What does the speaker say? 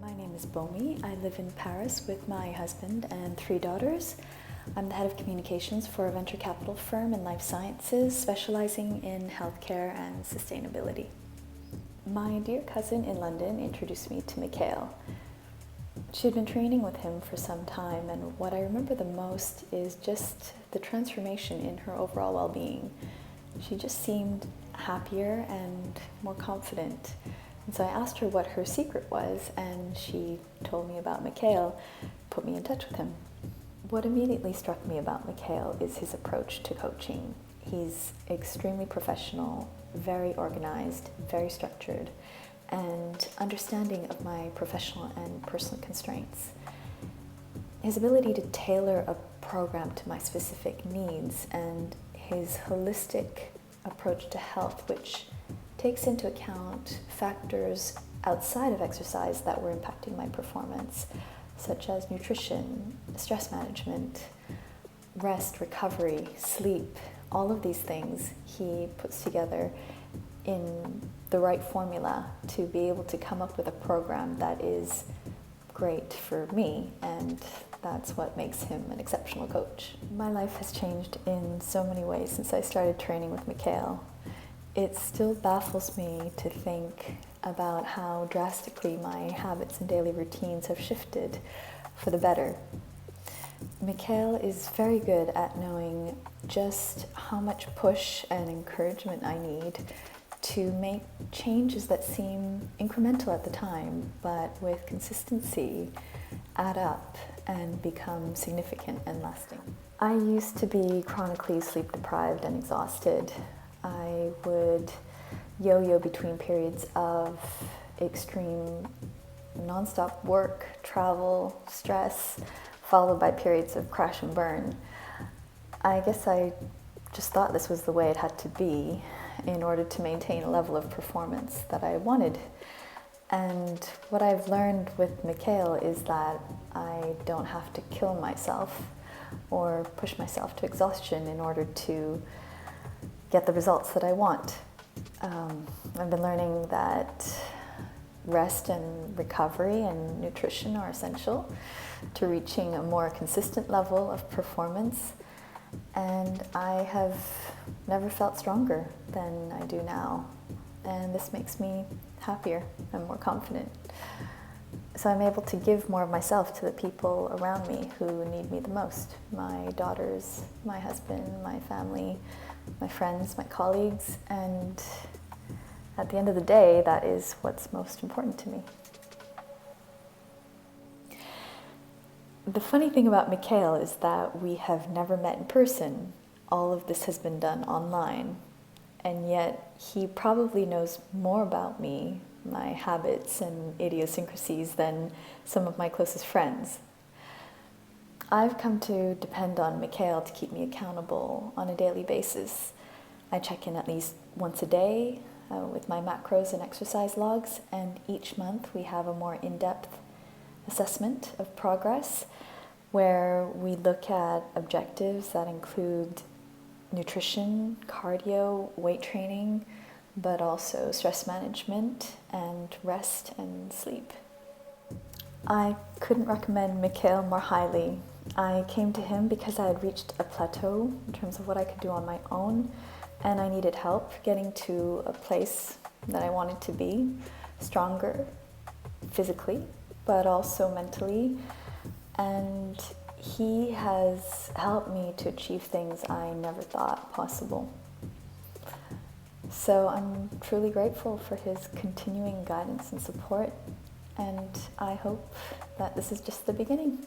My name is Bommy. I live in Paris with my husband and 3 daughters. I'm the head of communications for a venture capital firm in life sciences, specializing in healthcare and sustainability. My dear cousin in London introduced me to Mikhail. She had been training with him for some time, and what I remember the most is just the transformation in her overall well-being. She just seemed happier and more confident. And so I asked her what her secret was, and she told me about Mikhail, put me in touch with him. What immediately struck me about Mikhail is his approach to coaching. He's extremely professional, very organized, very structured, and understanding of my professional and personal constraints. His ability to tailor a program to my specific needs and his holistic approach to health, which takes into account factors outside of exercise that were impacting my performance, such as nutrition, stress management, rest, recovery, sleep. All of these things he puts together in the right formula to be able to come up with a program that is great for me, and that's what makes him an exceptional coach. My life has changed in so many ways since I started training with Mikhail. It still baffles me to think about how drastically my habits and daily routines have shifted for the better. Mikhail is very good at knowing just how much push and encouragement I need to make changes that seem incremental at the time, but with consistency add up and become significant and lasting. I used to be chronically sleep deprived and exhausted. I would yo-yo between periods of extreme nonstop work, travel, stress, followed by periods of crash and burn. I guess I just thought this was the way it had to be in order to maintain a level of performance that I wanted. And what I've learned with Mikhail is that I don't have to kill myself or push myself to exhaustion in order to get the results that I want. I've been learning that rest and recovery and nutrition are essential to reaching a more consistent level of performance, and I have never felt stronger than I do now, and this makes me happier and more confident. So I'm able to give more of myself to the people around me who need me the most: my daughters, my husband, my family, my friends, my colleagues, and at the end of the day, that is what's most important to me. The funny thing about Mikhail is that we have never met in person. All of this has been done online, and yet he probably knows more about me, my habits and idiosyncrasies, than some of my closest friends. I've come to depend on Mikhail to keep me accountable on a daily basis. I check in at least once a day with my macros and exercise logs, and each month we have a more in-depth assessment of progress where we look at objectives that include nutrition, cardio, weight training, but also stress management and rest and sleep. I couldn't recommend Mikhail more highly. I came to him because I had reached a plateau in terms of what I could do on my own, and I needed help getting to a place that I wanted to be, stronger physically, but also mentally. And he has helped me to achieve things I never thought possible. So I'm truly grateful for his continuing guidance and support, and I hope that this is just the beginning.